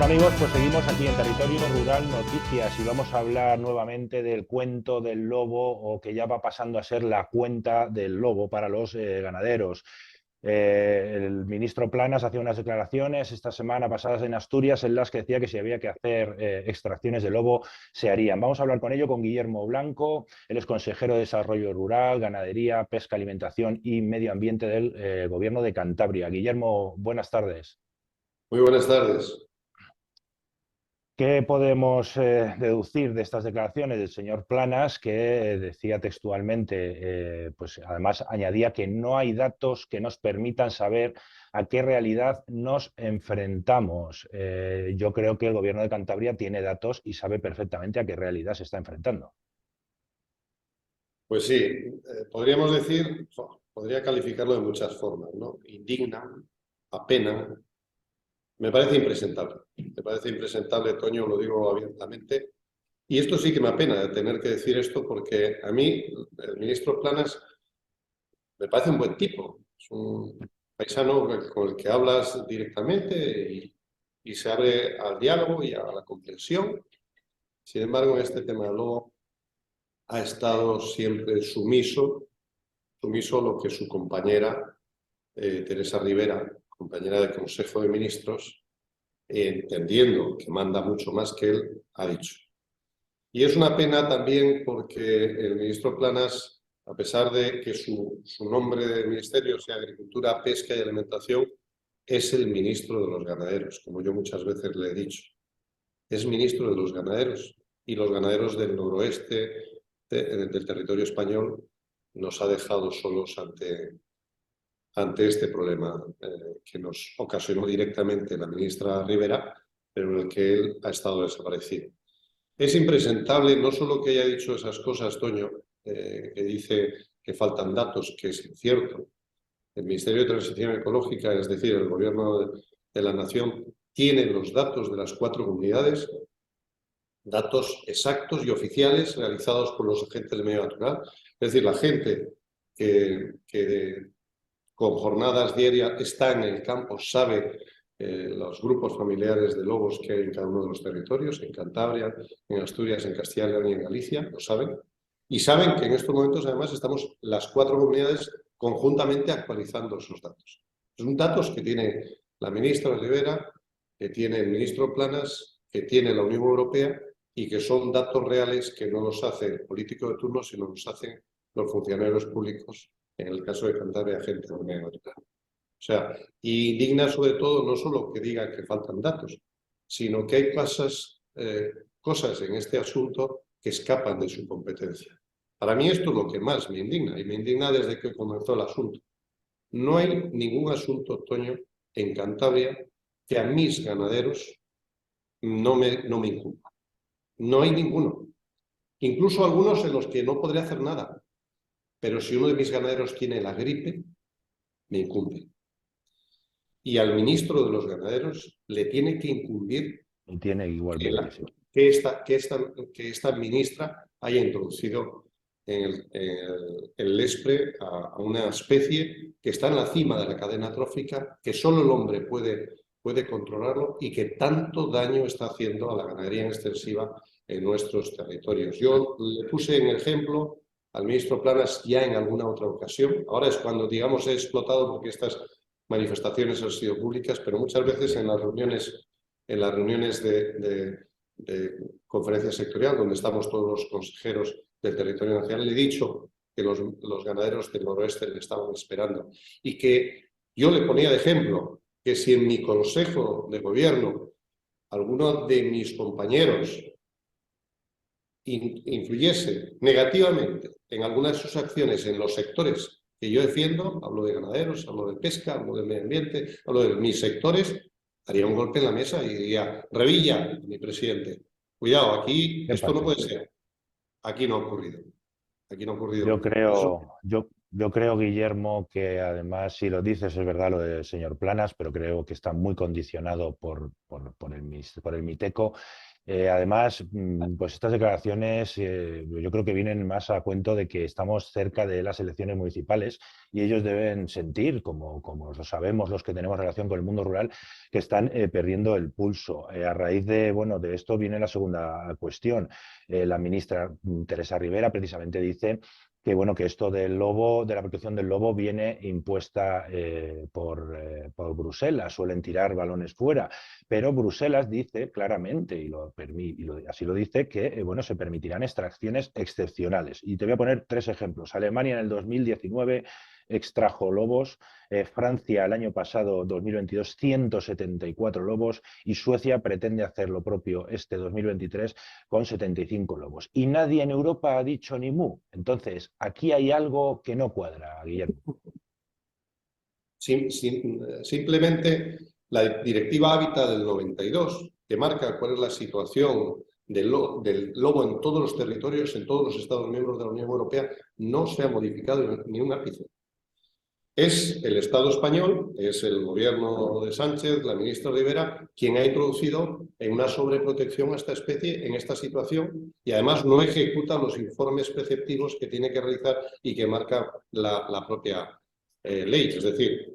Bueno amigos, pues seguimos aquí en Territorio Rural Noticias y vamos a hablar nuevamente del cuento del lobo, o que ya va pasando a ser la cuenta del lobo para los ganaderos. El ministro Planas hacía unas declaraciones esta semana pasadas en Asturias en las que decía que si había que hacer extracciones de lobo se harían. Vamos a hablar con ello con Guillermo Blanco, él es consejero de Desarrollo Rural, Ganadería, Pesca, Alimentación y Medio Ambiente del Gobierno de Cantabria. Guillermo, buenas tardes. Muy buenas tardes. ¿Qué podemos deducir de estas declaraciones del señor Planas, que decía textualmente, pues además añadía que no hay datos que nos permitan saber a qué realidad nos enfrentamos? Yo creo que el Gobierno de Cantabria tiene datos y sabe perfectamente a qué realidad se está enfrentando. Pues sí, podríamos decir, podría calificarlo de muchas formas, ¿no? Indigna, apena. Me parece impresentable. Me parece impresentable, Toño, lo digo abiertamente. Y esto sí que me apena de tener que decir esto, porque a mí el ministro Planas me parece un buen tipo. Es un paisano con el que hablas directamente y se abre al diálogo y a la comprensión. Sin embargo, en este tema luego ha estado siempre sumiso a lo que su compañera Teresa Rivera, compañera de Consejo de Ministros, entendiendo que manda mucho más que él, ha dicho. Y es una pena también porque el ministro Planas, a pesar de que su nombre de ministerio sea Agricultura, Pesca y Alimentación, es el ministro de los ganaderos, como yo muchas veces le he dicho. Es ministro de los ganaderos, y los ganaderos del noroeste del territorio español nos ha dejado solos ante este problema que nos ocasionó directamente la ministra Rivera, pero en el que él ha estado desaparecido. Es impresentable no solo que haya dicho esas cosas, Toño, que dice que faltan datos, que es cierto. El Ministerio de Transición Ecológica, es decir, el Gobierno de la Nación, tiene los datos de las 4 comunidades, datos exactos y oficiales realizados por los agentes del medio natural. Es decir, la gente que con jornadas diarias está en el campo, sabe los grupos familiares de lobos que hay en cada uno de los territorios, en Cantabria, en Asturias, en Castilla y León y en Galicia, lo saben. Y saben que en estos momentos, además, estamos las 4 comunidades conjuntamente actualizando esos datos. Son datos que tiene la ministra Rivera, que tiene el ministro Planas, que tiene la Unión Europea, y que son datos reales que no los hace el político de turno, sino los hacen los funcionarios públicos, en el caso de Cantabria, gente de medio natural. O sea, y indigna sobre todo no solo que diga que faltan datos, sino que hay cosas en este asunto que escapan de su competencia. Para mí esto es lo que más me indigna, y me indigna desde que comenzó el asunto. No hay ningún asunto, Toño, en Cantabria que a mis ganaderos no me incumba. No hay ninguno. Incluso algunos en los que no podré hacer nada. Pero si uno de mis ganaderos tiene la gripe, me incumbe. Y al ministro de los ganaderos le tiene que incumbir Y tiene igualmente, sí. que esta ministra haya introducido en el Lespre a una especie que está en la cima de la cadena trófica, que solo el hombre puede controlarlo y que tanto daño está haciendo a la ganadería extensiva en nuestros territorios. Yo le puse en ejemplo al ministro Planas ya en alguna otra ocasión. Ahora es cuando, digamos, he explotado porque estas manifestaciones han sido públicas, pero muchas veces en las reuniones de conferencia sectorial, donde estamos todos los consejeros del territorio nacional, le he dicho que los ganaderos del noroeste le estaban esperando y que yo le ponía de ejemplo que si en mi consejo de gobierno alguno de mis compañeros influyese negativamente en algunas de sus acciones en los sectores que yo defiendo, hablo de ganaderos, hablo de pesca, hablo del medio ambiente, hablo de mis sectores, haría un golpe en la mesa y diría: Revilla, mi presidente, cuidado, aquí esto no puede ser. Aquí no ha ocurrido. Aquí no ha ocurrido. Yo creo, Guillermo, que además, si lo dices, es verdad lo del señor Planas, pero creo que está muy condicionado por el MITECO. Además, pues estas declaraciones yo creo que vienen más a cuento de que estamos cerca de las elecciones municipales y ellos deben sentir, como lo sabemos los que tenemos relación con el mundo rural, que están perdiendo el pulso. A raíz de, bueno, de esto viene la segunda cuestión. La ministra Teresa Rivera precisamente dice que bueno, que esto del lobo, de la protección del lobo, viene impuesta por Bruselas, suelen tirar balones fuera, pero Bruselas dice claramente, así lo dice, que bueno, se permitirán extracciones excepcionales. Y te voy a poner tres ejemplos. Alemania en el 2019 extrajo lobos, Francia el año pasado, 2022, 174 lobos, y Suecia pretende hacer lo propio este 2023 con 75 lobos. Y nadie en Europa ha dicho ni mu. Entonces, aquí hay algo que no cuadra, Guillermo. Simplemente la Directiva Hábitat del 92, que marca cuál es la situación del lobo en todos los territorios, en todos los Estados miembros de la Unión Europea, no se ha modificado ni un ápice. Es el Estado español, es el gobierno de Sánchez, la ministra Rivera, quien ha introducido en una sobreprotección a esta especie en esta situación y además no ejecuta los informes preceptivos que tiene que realizar y que marca la propia ley. Es decir,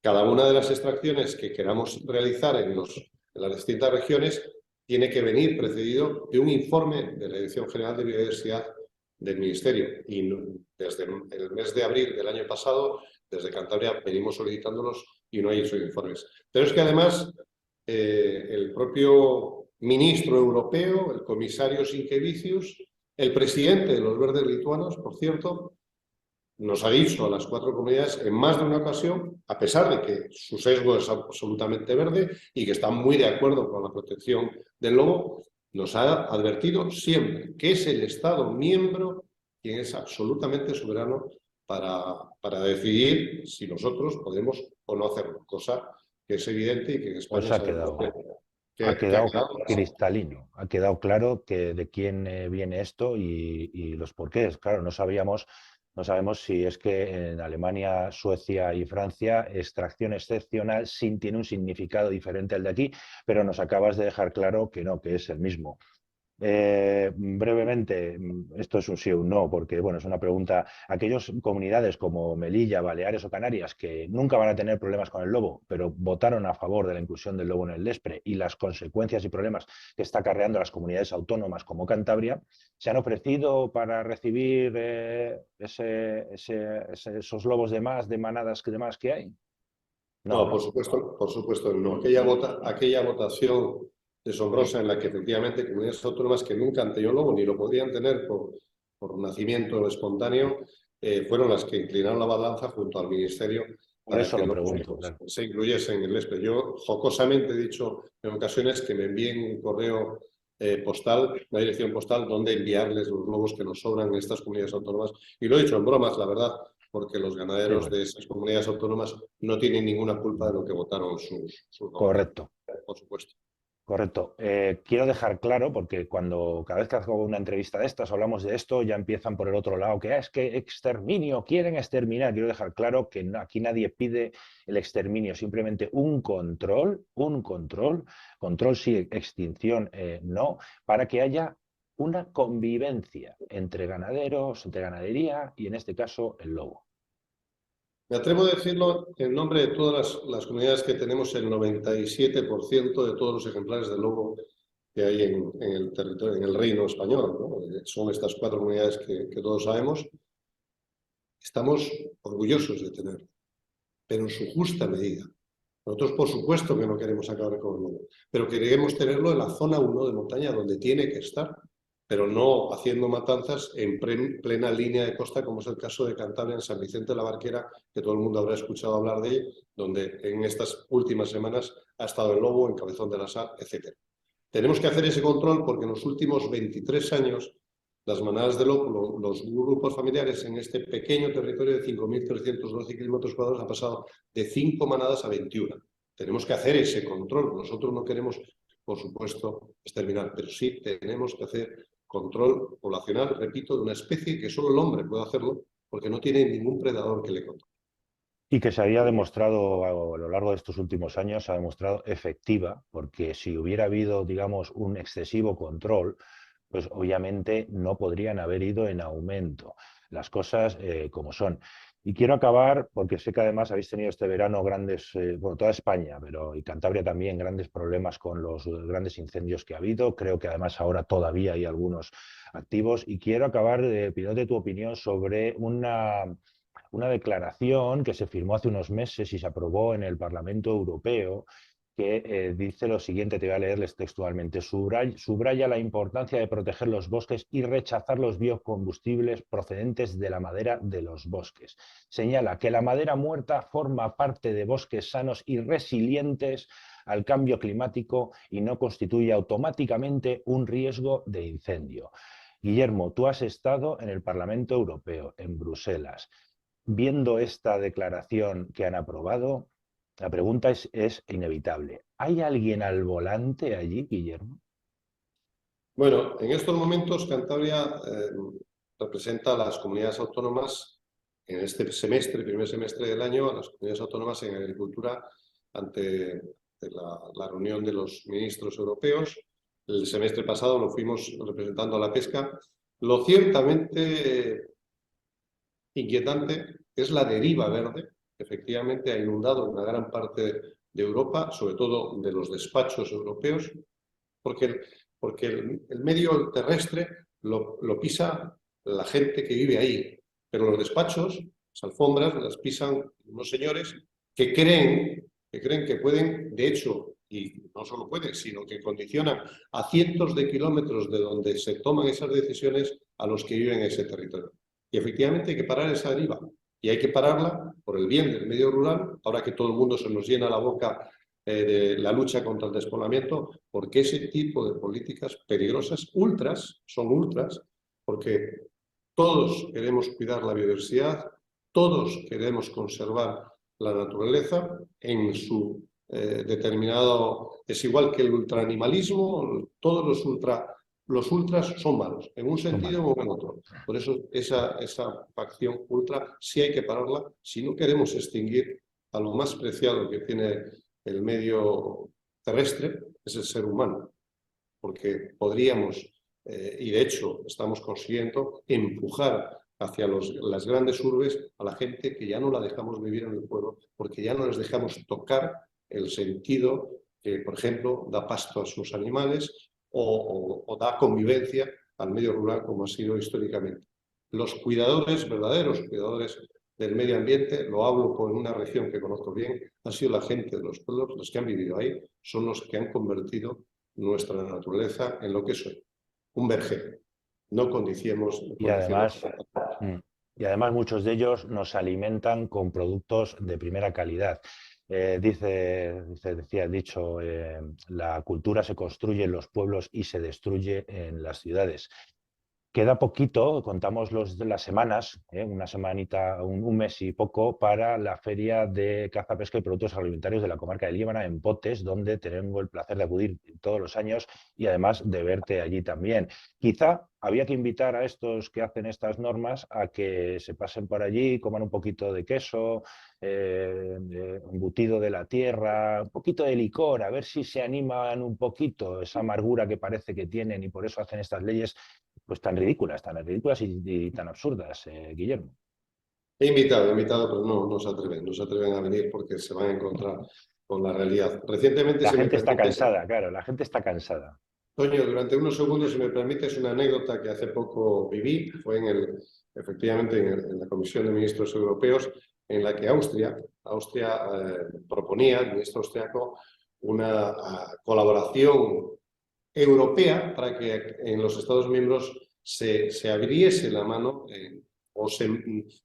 cada una de las extracciones que queramos realizar en las distintas regiones tiene que venir precedido de un informe de la Dirección General de Biodiversidad del Ministerio. Y desde el mes de abril del año pasado, desde Cantabria, venimos solicitándolos y no hay esos informes. Pero es que además el propio ministro europeo, el comisario Sinkevičius, el presidente de los Verdes Lituanos, por cierto, nos ha dicho a las 4 comunidades en más de una ocasión, a pesar de que su sesgo es absolutamente verde y que está muy de acuerdo con la protección del lobo, nos ha advertido siempre que es el Estado miembro quien es absolutamente soberano para decidir si nosotros podemos o no hacerlo, cosa que es evidente y que en España Pues ha sabemos quedado, que ha ha quedado quedado así. cristalino, ha quedado claro que de quién viene esto y los porqués. Claro, no sabemos si es que en Alemania, Suecia y Francia extracción excepcional sí tiene un significado diferente al de aquí, pero nos acabas de dejar claro que no, que es el mismo. Brevemente, esto es un sí o un no, porque bueno, es una pregunta. Aquellas comunidades como Melilla, Baleares o Canarias que nunca van a tener problemas con el lobo, pero votaron a favor de la inclusión del lobo en el Lespre y las consecuencias y problemas que está acarreando a las comunidades autónomas como Cantabria, se han ofrecido para recibir esos lobos de manadas de más que hay. No, No, ¿no? por supuesto no. Aquella votación deshonrosa en la que efectivamente comunidades autónomas que nunca han tenido lobo ni lo podían tener por nacimiento espontáneo, fueron las que inclinaron la balanza junto al Ministerio Por para eso que el lo lobo pregunto, claro. se incluyese en el ESPE. Yo jocosamente he dicho en ocasiones que me envíen un correo postal, una dirección postal donde enviarles los lobos que nos sobran en estas comunidades autónomas. Y lo he dicho en bromas, la verdad, porque los Sí, ganaderos bueno, de esas comunidades autónomas no tienen ninguna culpa de lo que votaron sus gobernantes, correcto. por supuesto. Correcto. Quiero dejar claro, porque cuando cada vez que hago una entrevista de estas, hablamos de esto, ya empiezan por el otro lado, que es que exterminio, quieren exterminar. Quiero dejar claro que aquí nadie pide el exterminio, simplemente control sí, extinción no, para que haya una convivencia entre ganaderos, entre ganadería y en este caso el lobo. Me atrevo a decirlo en nombre de todas las comunidades que tenemos el 97% de todos los ejemplares de lobo que hay en el territorio, en el reino español, ¿no? Son estas 4 comunidades que todos sabemos. Estamos orgullosos de tenerlo, pero en su justa medida. Nosotros, por supuesto, que no queremos acabar con el lobo, pero queremos tenerlo en la zona 1 de montaña, donde tiene que estar, pero no haciendo matanzas en plena línea de costa, como es el caso de Cantabria, en San Vicente de la Barquera, que todo el mundo habrá escuchado hablar de ella, donde en estas últimas semanas ha estado el lobo, en Cabezón de la Sal, etc. Tenemos que hacer ese control porque en los últimos 23 años las manadas de lobo, los grupos familiares en este pequeño territorio de 5.312 kilómetros cuadrados ha pasado de 5 manadas a 21. Tenemos que hacer ese control. Nosotros no queremos, por supuesto, exterminar, pero sí tenemos que hacer control poblacional, repito, de una especie que solo el hombre puede hacerlo porque no tiene ningún predador que le controle. Y que se había demostrado a lo largo de estos últimos años, se ha demostrado efectiva, porque si hubiera habido, digamos, un excesivo control, pues obviamente no podrían haber ido en aumento las cosas como son. Y quiero acabar, porque sé que además habéis tenido este verano grandes, bueno, toda España, pero y Cantabria también, grandes problemas con los grandes incendios que ha habido. Creo que además ahora todavía hay algunos activos. Y quiero acabar pidiéndote tu opinión sobre una declaración que se firmó hace unos meses y se aprobó en el Parlamento Europeo que dice lo siguiente, te voy a leerles textualmente: subraya la importancia de proteger los bosques y rechazar los biocombustibles procedentes de la madera de los bosques. Señala que la madera muerta forma parte de bosques sanos y resilientes al cambio climático y no constituye automáticamente un riesgo de incendio. Guillermo, tú has estado en el Parlamento Europeo, en Bruselas. Viendo esta declaración que han aprobado, la pregunta es inevitable. ¿Hay alguien al volante allí, Guillermo? Bueno, en estos momentos Cantabria representa a las comunidades autónomas en este semestre, primer semestre del año, a las comunidades autónomas en agricultura ante la reunión de los ministros europeos. El semestre pasado lo fuimos representando a la pesca. Lo ciertamente inquietante es la deriva verde, que efectivamente ha inundado una gran parte de Europa, sobre todo de los despachos europeos, porque el medio terrestre lo pisa la gente que vive ahí, pero los despachos, las alfombras, las pisan unos señores que creen que pueden, de hecho, y no solo pueden, sino que condicionan a cientos de kilómetros de donde se toman esas decisiones a los que viven en ese territorio. Y efectivamente hay que parar esa deriva, y hay que pararla por el bien del medio rural, ahora que todo el mundo se nos llena la boca de la lucha contra el despoblamiento, porque ese tipo de políticas peligrosas, son ultras, porque todos queremos cuidar la biodiversidad, todos queremos conservar la naturaleza en su determinado... Es igual que el ultraanimalismo, todos los ultras son malos, en un sentido o en otro. Por eso esa facción ultra sí hay que pararla si no queremos extinguir a lo más preciado que tiene el medio terrestre, es el ser humano, porque podríamos, y de hecho estamos consiguiendo, empujar hacia las grandes urbes a la gente que ya no la dejamos vivir en el pueblo, porque ya no les dejamos tocar el sentido que, por ejemplo, da pasto a sus animales o da convivencia al medio rural como ha sido históricamente. Los cuidadores, verdaderos cuidadores del medio ambiente, lo hablo con una región que conozco bien, ha sido la gente de los pueblos, los que han vivido ahí, son los que han convertido nuestra naturaleza en lo que es hoy, un vergel. No condiciemos. Y además muchos de ellos nos alimentan con productos de primera calidad. Decía el dicho, la cultura se construye en los pueblos y se destruye en las ciudades. Queda poquito, contamos las semanas, una semanita, un mes y poco, para la Feria de Caza, Pesca y Productos Agroalimentarios de la comarca de Líbana, en Potes, donde tengo el placer de acudir todos los años y además de verte allí también. Quizá había que invitar a estos que hacen estas normas a que se pasen por allí, coman un poquito de queso, embutido de la tierra, un poquito de licor, a ver si se animan un poquito esa amargura que parece que tienen y por eso hacen estas leyes pues tan ridículas y tan absurdas, Guillermo. He invitado, pero no se atreven a venir porque se van a encontrar con la realidad. Recientemente, La si me gente está permites, cansada, claro, la gente está cansada. Toño, durante unos segundos, si me permites, una anécdota que hace poco viví, fue efectivamente en la Comisión de Ministros Europeos, en la que Austria proponía, el ministro austriaco, una colaboración europea para que en los Estados miembros se abriese la mano o se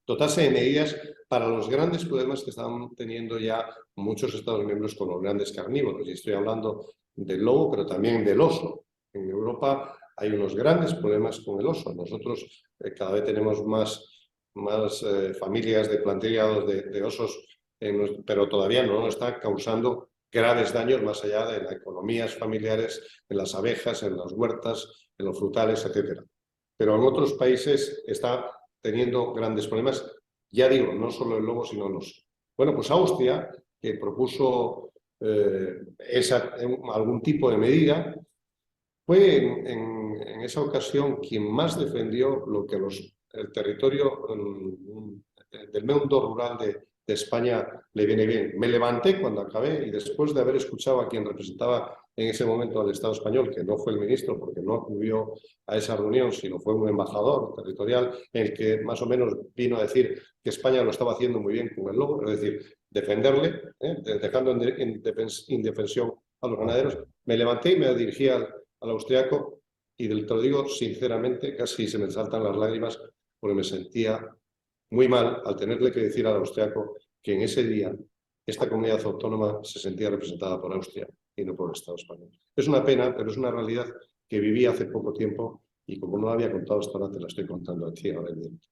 dotase de medidas para los grandes problemas que están teniendo ya muchos Estados miembros con los grandes carnívoros. Y estoy hablando del lobo, pero también del oso. En Europa hay unos grandes problemas con el oso. Nosotros cada vez tenemos más familias de plantillados de osos, pero todavía no está causando graves daños más allá de las economías familiares, en las abejas, en las huertas, en los frutales, etc. Pero en otros países está teniendo grandes problemas, ya digo, no solo el lobo, sino el oso. Bueno, pues Austria, que propuso algún tipo de medida, fue en esa ocasión quien más defendió lo que el territorio del mundo rural de España le viene bien. Me levanté cuando acabé y después de haber escuchado a quien representaba en ese momento al Estado español, que no fue el ministro porque no acudió a esa reunión, sino fue un embajador territorial, el que más o menos vino a decir que España lo estaba haciendo muy bien con el lobo, es decir, defenderle, dejando indefensión a los ganaderos. Me levanté y me dirigí al austriaco y te lo digo sinceramente, casi se me saltan las lágrimas porque me sentía muy mal al tenerle que decir al austriaco que en ese día esta comunidad autónoma se sentía representada por Austria y no por el Estado español. Es una pena, pero es una realidad que viví hace poco tiempo y como no la había contado hasta ahora, te la estoy contando a ti ahora en directo.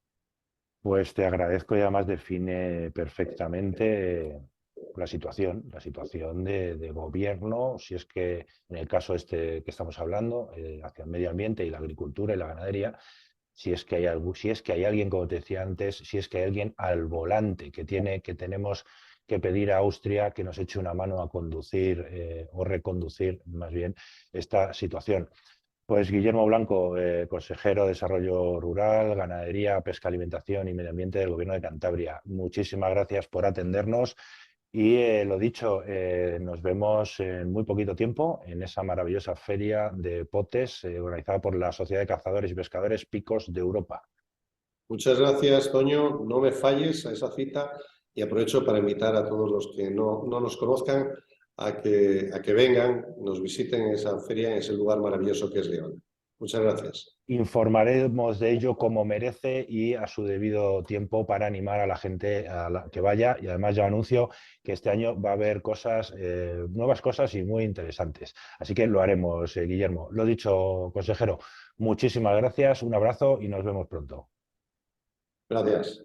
Pues te agradezco y además define perfectamente la situación de gobierno, si es que en el caso este que estamos hablando, hacia el medio ambiente y la agricultura y la ganadería, si es que hay alguien, como te decía antes, si es que hay alguien al volante que tenemos que pedir a Austria que nos eche una mano a conducir o reconducir más bien esta situación. Pues Guillermo Blanco, consejero de Desarrollo Rural, Ganadería, Pesca, Alimentación y Medio Ambiente del Gobierno de Cantabria. Muchísimas gracias por atendernos y lo dicho, nos vemos en muy poquito tiempo en esa maravillosa feria de potes organizada por la Sociedad de Cazadores y Pescadores Picos de Europa. Muchas gracias, Toño. No me falles a esa cita y aprovecho para invitar a todos los que no nos conozcan a que vengan, nos visiten en esa feria, en ese lugar maravilloso que es León. Muchas gracias. Informaremos de ello como merece y a su debido tiempo para animar a la gente que vaya. Y además ya anuncio que este año va a haber cosas, nuevas cosas y muy interesantes. Así que lo haremos, Guillermo. Lo dicho, consejero, muchísimas gracias, un abrazo y nos vemos pronto. Gracias.